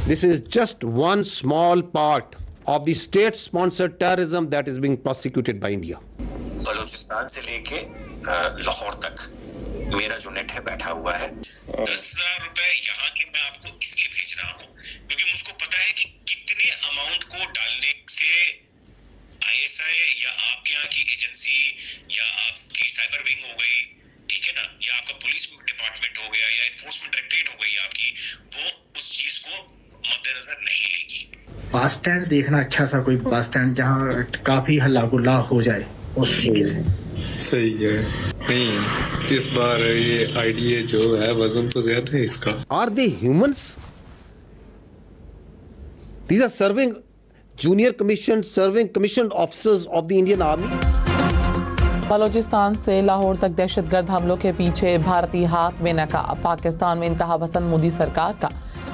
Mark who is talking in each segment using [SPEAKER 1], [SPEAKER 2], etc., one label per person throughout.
[SPEAKER 1] This is just one small part of the state-sponsored terrorism that is being prosecuted by India.
[SPEAKER 2] Balochistan से लेके लाहौर तक मेरा जो net है बैठा हुआ है। 10,000 रुपए यहाँ के मैं आपको इसलिए भेज रहा हूँ क्योंकि मुझको पता है कि कितने अमाउंट को डालने से ISI या आपके यहाँ की एजेंसी या आपकी साइबर विंग हो गई, ठीक है ना, या आपका पुलिस डिपार्टमेंट हो गया या एनफोर्समेंट डायरेक्टरेट हो गई आपकी, वो उस चीज को मद्देनजर नहीं लेगी।
[SPEAKER 3] बस स्टैंड देखना अच्छा सा कोई बस स्टैंड जहाँ काफी हल्ला गुल्ला हो जाए उस तरीके से
[SPEAKER 4] सही है। नहीं, इस बार ये आईडीए जो है वजन तो ज्यादा है इसका।
[SPEAKER 1] Are they humans? These are serving commissioned officers of the Indian Army.
[SPEAKER 5] Balochistan से लाहौर तक दहशतगर्द हमलों के पीछे भारतीय हाथ में नकाब। पाकिस्तान में इंतहा पसंद मोदी सरकार का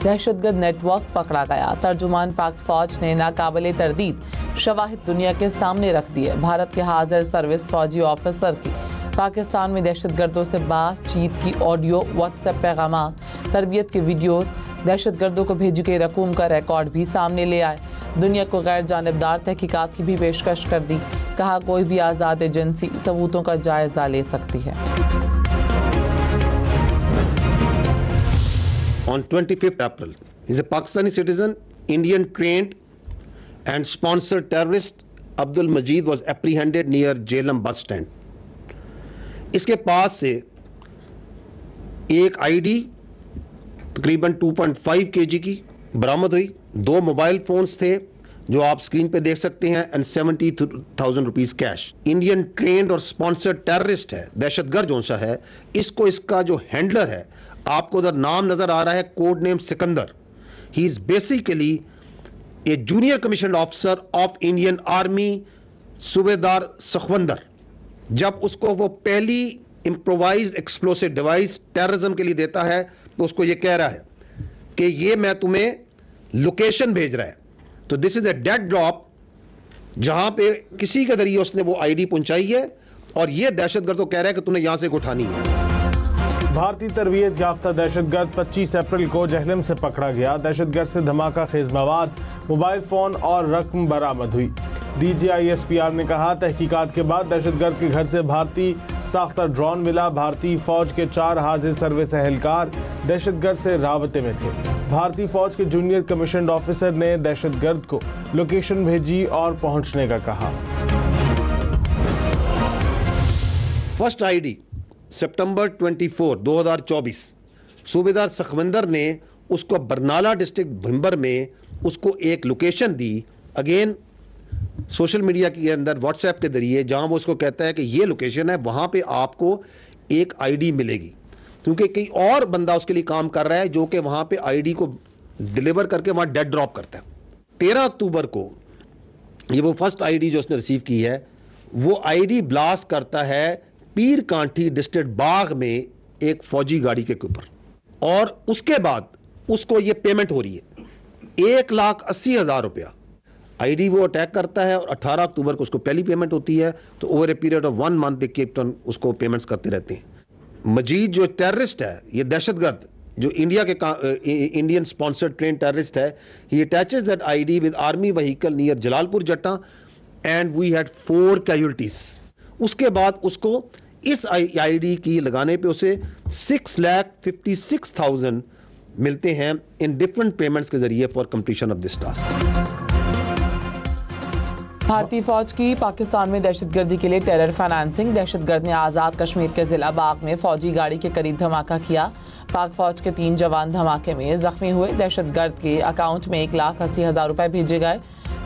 [SPEAKER 5] दहशतगर्द नेटवर्क पकड़ा गया। तर्जुमान पाक फौज ने नाकाबिले तरदीद शवाहिद दुनिया के सामने रख दिए। भारत के हाजिर सर्विस फौजी ऑफिसर की पाकिस्तान में दहशतगर्दों से बातचीत की ऑडियो, व्हाट्सएप पैगाम, तरबियत के वीडियोस, दहशतगर्दों को भेजी गई रकूम का रिकॉर्ड भी सामने ले आए। दुनिया को गैर जानिबदार तहकीकात की भी पेशकश कर दी। कहा कोई भी आज़ाद एजेंसी सबूतों का जायजा ले सकती है।
[SPEAKER 1] On 25th April, he's a Pakistani citizen, Indian trained and sponsored terrorist Abdul Majid was apprehended near Jhelum bus stand. इसके पास से एक आईडी तकरीबन 2.5 kg की बरामद हुई। 2 मोबाइल फोन्स थे जो आप स्क्रीन पे देख सकते हैं and 70,000 rupees cash. Indian trend और स्पॉन्सर्ड टेररिस्ट है, दहशतगर्द जो सा है, इसको इसका जो हैंडलर है, आपको उधर नाम नजर आ रहा है, code name Sikandar. He is basically A junior commission officer of Indian army, सूबेदार सखवंदर। जब उसको वो पहली इम्प्रोवाइज्ड एक्सप्लोसिव डिवाइस टेररिज्म के लिए देता है तो उसको ये कह रहा है कि ये मैं तुम्हें लोकेशन भेज रहा है। तो this is a dead drop जहां पे किसी के जरिए उसने वो आईडी पहुंचाई है और ये दहशतगर्द को कह रहा है कि तूने यहां से उठानी है।
[SPEAKER 6] भारतीय तरबियत याफ्ता दहशतगर्द 25 अप्रैल को जहलम से पकड़ा गया। दहशतगर्द से धमाका खेज मवाद, मोबाइल फोन और रकम बरामद हुई। DGISPR ने कहा तहकीकात के बाद दहशतगर्द के घर से भारतीय साख्ता ड्रोन मिला। भारतीय फौज के 4 हाजिर सर्विस एहलकार दहशतगर्द से राबते में थे। भारतीय फौज के जूनियर कमीशन्ड ऑफिसर ने दहशतगर्द को लोकेशन भेजी और पहुंचने का कहा।
[SPEAKER 1] फर्स्ट आईडी सितंबर 24, 2024 सूबेदार सखविंदर ने उसको बरनाला डिस्ट्रिक्ट भिंबर में उसको एक लोकेशन दी, अगेन सोशल मीडिया के अंदर व्हाट्सएप के जरिए, जहां वो उसको कहता है कि ये लोकेशन है, वहां पे आपको एक आईडी मिलेगी। क्योंकि कई और बंदा उसके लिए काम कर रहा है जो कि वहां पे आईडी को डिलीवर करके वहां डेड ड्रॉप करता है। 13 अक्टूबर को ये वो फर्स्ट आईडी जो उसने रिसीव की है, वो आईडी ब्लास्ट करता है पीर कांठी डिस्ट्रिक्ट बाग में एक फौजी गाड़ी के ऊपर, और उसके बाद उसको ये पेमेंट हो रही है 1,80,000 रुपया। आईडी वो अटैक करता है और 18 अक्टूबर को उसको पहली पेमेंट होती है। तो over a period of 1 month they keep on उसको पेमेंट्स करते रहते हैं। मजीद जो टेररिस्ट है, ये दहशतगर्द जो इंडिया के इंडियन स्पॉन्सर्ड ट्रेन टेररिस्ट है, he attaches that IED with army vehicle near Jalalpur Jatta and we had 4 casualties. उसके बाद उसको इस आईडी की लगाने पे उसे 6,56,000 मिलते हैं इन डिफरेंट पेमेंट्स के जरिए for completion of this task.
[SPEAKER 5] भारतीय फौज की पाकिस्तान में दहशतगर्दी के लिए टेरर फाइनेंसिंग। दहशतगर्द ने आज़ाद कश्मीर के जिला बाग में फौजी गाड़ी के करीब धमाका किया। पाक फौज के 3 जवान धमाके में जख्मी हुए। दहशतगर्द के अकाउंट में 1,80,000 रुपए भेजे गए।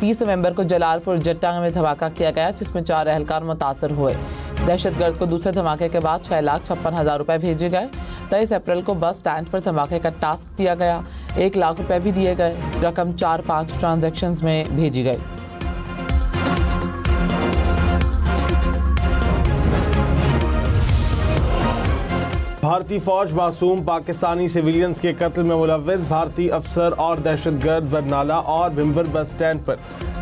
[SPEAKER 5] 30 नवंबर को जलालपुर जट्टा में धमाका किया गया जिसमें 4 एहलकार मुतासर हुए। दहशतगर्द को दूसरे धमाके के बाद 6,56,000 रुपए भेजे गए। 23 अप्रैल को बस स्टैंड पर धमाके का टास्क दिया गया। 1 लाख रुपए भी दिए गए। रकम 4-5 ट्रांजैक्शंस में भेजी गई।
[SPEAKER 6] भारतीय फौज मासूम पाकिस्तानी सिविलियंस के कत्ल में मुलव्विस भारतीय अफसर और दहशतगर्द बरनाला और भिंबर बस स्टैंड पर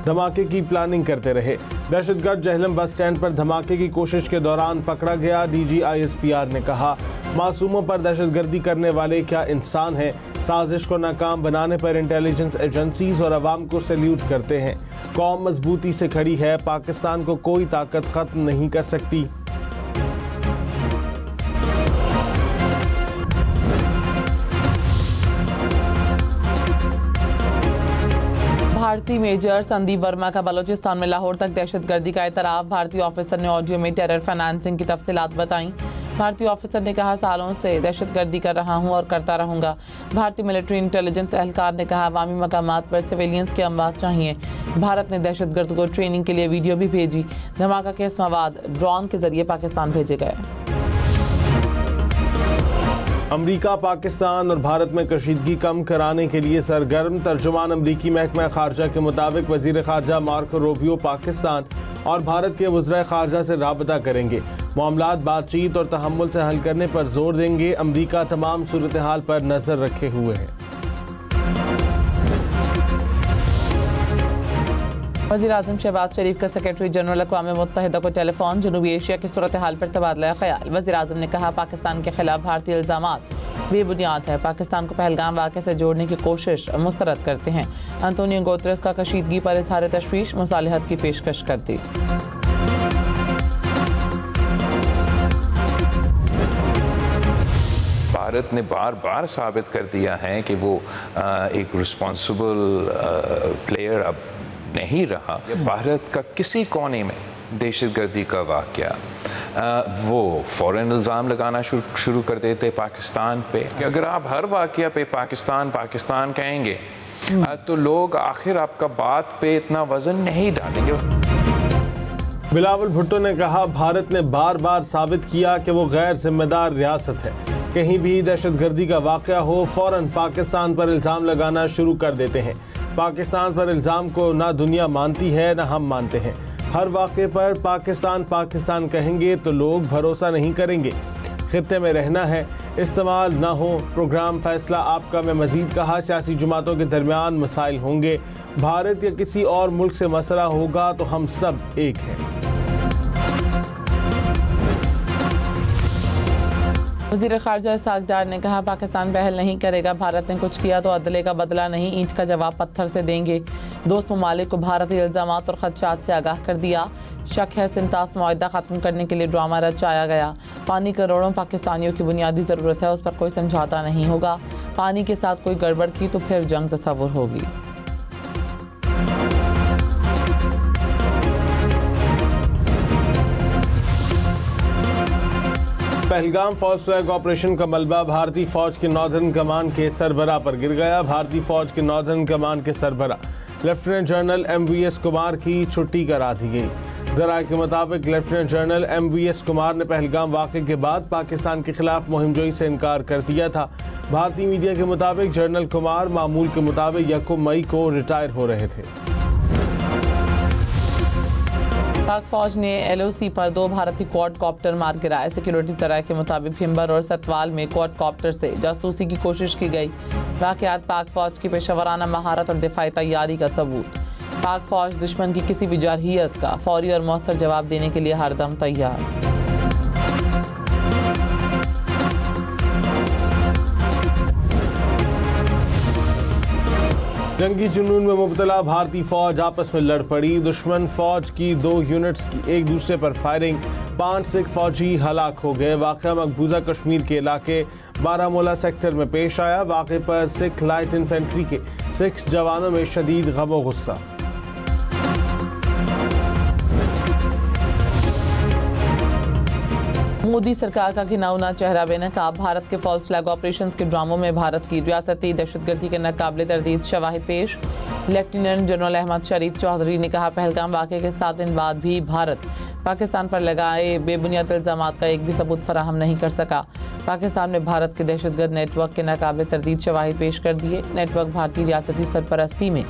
[SPEAKER 6] धमाके की प्लानिंग करते रहे। दहशतगर्द जहलम बस स्टैंड पर धमाके की कोशिश के दौरान पकड़ा गया। DGISPR ने कहा मासूमों पर दहशतगर्दी करने वाले क्या इंसान हैं, साजिश को नाकाम बनाने पर इंटेलिजेंस एजेंसीज और अवाम को सैल्यूट करते हैं। कौम मजबूती से खड़ी है, पाकिस्तान को कोई ताकत खत्म नहीं कर सकती।
[SPEAKER 5] भारतीय मेजर संदीप वर्मा का बलूचिस्तान में लाहौर तक दहशतगर्दी का एतराफ़। भारतीय ऑफिसर ने ऑडियो में टेरर फाइनेंसिंग की तफसीलात बताईं। भारतीय ऑफिसर ने कहा, सालों से दहशतगर्दी कर रहा हूं और करता रहूंगा। भारतीय मिलिट्री इंटेलिजेंस एहलकार ने कहा, अवामी मकामात पर सिविलियंस के अमवात चाहिए। भारत ने दहशतगर्द को ट्रेनिंग के लिए वीडियो भी भेजी। धमाका के मवाद ड्रोन के जरिए पाकिस्तान भेजे गए।
[SPEAKER 6] अमरीका, पाकिस्तान और भारत में कशीदगी कम कराने के लिए सरगर्म। तर्जुमान अमरीकी महकमा खारजा के मुताबिक वजीर खारजा मार्को रूबियो पाकिस्तान और भारत के वज़ीर खारजा से राबता करेंगे। मामलात बातचीत और तहम्मुल से हल करने पर जोर देंगे। अमरीका तमाम सूरत हाल पर नजर रखे हुए है।
[SPEAKER 5] वज़ीर आज़म शहबाज शरीफ का सेक्रेटरी जनरल अक़वाम मुत्तहिदा को टेलीफोन। जनूबी एशिया की सूरत हाल पर तबादला ख्याल। वज़ीर आज़म ने कहा, पाकिस्तान के खिलाफ भारतीय इल्ज़ामात बेबुनियाद है। पाकिस्तान को पहलगाम वाक़े से जोड़ने की कोशिश मुस्तरद करते हैं। अंतोनियो गुतेरेस का कशीदगी पर इज़हार तशवीश, मुसालहत की पेशकश कर दी।
[SPEAKER 7] भारत ने बार बार साबित कर दिया है कि वो एक रिस्पॉन्सिबल प्लेयर अब नहीं रहा। भारत का किसी कोने में दहशतगर्दी का वाक़या वो फ़ौरन इल्ज़ाम लगाना शुरू कर देते पाकिस्तान पे। कि अगर आप हर वाक़या पे पाकिस्तान पाकिस्तान कहेंगे तो लोग आखिर आपका बात पे इतना वज़न नहीं डालेंगे।
[SPEAKER 6] बिलावल भुट्टो ने कहा, भारत ने बार बार साबित किया कि वो गैर जिम्मेदार रियासत है। कहीं भी दहशतगर्दी का वाक़या हो, फ़ौरन पाकिस्तान पर इल्ज़ाम लगाना शुरू कर देते हैं। पाकिस्तान पर इल्ज़ाम को ना दुनिया मानती है ना हम मानते हैं। हर वाक़े पर पाकिस्तान पाकिस्तान कहेंगे तो लोग भरोसा नहीं करेंगे। खित्ते में रहना है, इस्तेमाल ना हो प्रोग्राम फैसला आपका में मज़ीद कहा, सियासी जमातों के दरमियान मसाइल होंगे। भारत या किसी और मुल्क से मसला होगा तो हम सब एक हैं।
[SPEAKER 5] वज़ीर ख़ारजा इसहाक़ डार ने कहा, पाकिस्तान पहल नहीं करेगा। भारत ने कुछ किया तो अदले का बदला नहीं, ईंट का जवाब पत्थर से देंगे। दोस्त ममालिक को भारतीय इल्ज़ामात और ख़दशात से आगाह कर दिया। शक है सिंतास मुआहदा ख़त्म करने के लिए ड्रामा रचाया गया। पानी करोड़ों पाकिस्तानियों की बुनियादी ज़रूरत है, उस पर कोई समझौता नहीं होगा। पानी के साथ कोई गड़बड़ की तो फिर जंग तस्वुर होगी।
[SPEAKER 6] पहलगाम फॉल्स फ्लैग ऑपरेशन का मलबा भारतीय फौज के नॉर्दर्न कमान के सरबराह पर गिर गया। भारतीय फौज के नॉर्दर्न कमान के सरबराह लेफ्टिनेंट जनरल MVS कुमार की छुट्टी करा दी गई। ज़राए के मुताबिक लेफ्टिनेंट जनरल MVS कुमार ने पहलगाम वाक़े के बाद पाकिस्तान के खिलाफ मुहिमजोई से इनकार कर दिया था। भारतीय मीडिया के मुताबिक जनरल कुमार मामूल के मुताबिक 1 मई को रिटायर हो रहे थे।
[SPEAKER 5] पाक फौज ने LOC पर 2 भारतीय क्वाडकॉप्टर मार गिराए। सिक्योरिटी ज़राए के मुताबिक भिम्बर और सतवाल में क्वाडकॉप्टर से जासूसी की कोशिश की गई। वाक़यात पाक फौज की पेशेवराना महारत और दिफाई तैयारी का सबूत। पाक फौज दुश्मन की किसी भी जरहियत का फौरी और मौसर जवाब देने के लिए हरदम तैयार।
[SPEAKER 6] जंगी जुनून में मुब्तला भारतीय फौज आपस में लड़ पड़ी। दुश्मन फौज की 2 यूनिट्स की एक दूसरे पर फायरिंग, 5 सिख फौजी हलाक हो गए। वाक़या मकबूजा कश्मीर के इलाके बारामूला सेक्टर में पेश आया। वाक़े पर सिख लाइट इन्फेंट्री के 6 जवानों में शदीद गम व गुस्सा।
[SPEAKER 5] मोदी सरकार का घिनौना चेहरा बेनकाब। भारत के फॉल्स फ्लैग ऑपरेशंस के ड्रामों में भारत की रियासती दहशतगर्दी के नाकाबिले तरदीद शवाहिद पेश। लेफ्टिनेंट जनरल अहमद शरीफ चौधरी ने कहा, पहलगाम वाक़े के 7 दिन बाद भी भारत पाकिस्तान पर लगाए बेबुनियाद इल्ज़ामात का एक भी सबूत फराहम नहीं कर सका। पाकिस्तान ने भारत के दहशतगर्द नेटवर्क के नाकाबिले तरदीद शवाहिद पेश कर दिए। नेटवर्क भारतीय रियासती सरपरस्ती में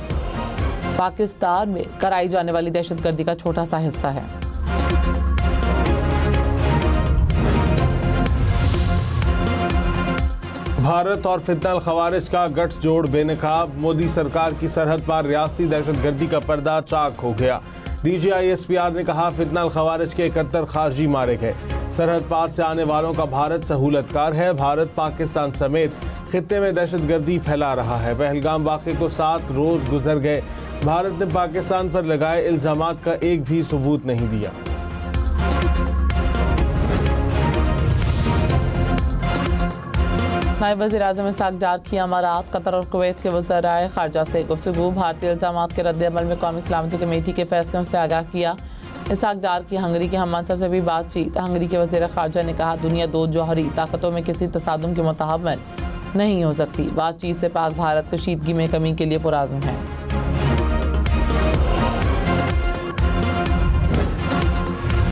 [SPEAKER 5] पाकिस्तान में कराई जाने वाली दहशतगर्दी का छोटा सा हिस्सा है।
[SPEAKER 6] भारत और फितनल खवारिज का गठजोड़ बेनकाब। मोदी सरकार की सरहद पर रियासती दहशतगर्दी का पर्दा चाक हो गया। DGI SPR ने कहा, फितनल खवारिज के 71 खारजी मारे गए। सरहद पार से आने वालों का भारत सहूलतकार है। भारत पाकिस्तान समेत खित्ते में दहशतगर्दी फैला रहा है। पहलगाम वाक़े को 7 रोज गुजर गए, भारत ने पाकिस्तान पर लगाए इल्जामात का एक भी सबूत नहीं दिया।
[SPEAKER 5] नायब वज़ीर-ए-आज़म इसहाक डार की अमारात, कतर और कुवैत के वज़राए ख़ारजा से गुफ्तगू। भारतीय इल्ज़ामात के रद्द-ए-अमल में कौमी सलामती कमेटी के फैसलों से आगाह किया। इसहाक डार की हंगरी के हम मनसब से भी बातचीत। हंगरी के वज़ीर ख़ारजा ने कहा, दुनिया 2 जौहरी ताकतों में किसी तसादुम के मुताहमल नहीं हो सकती। बातचीत से पाक भारत कशीदगी में कमी के लिए पुराज़्म है।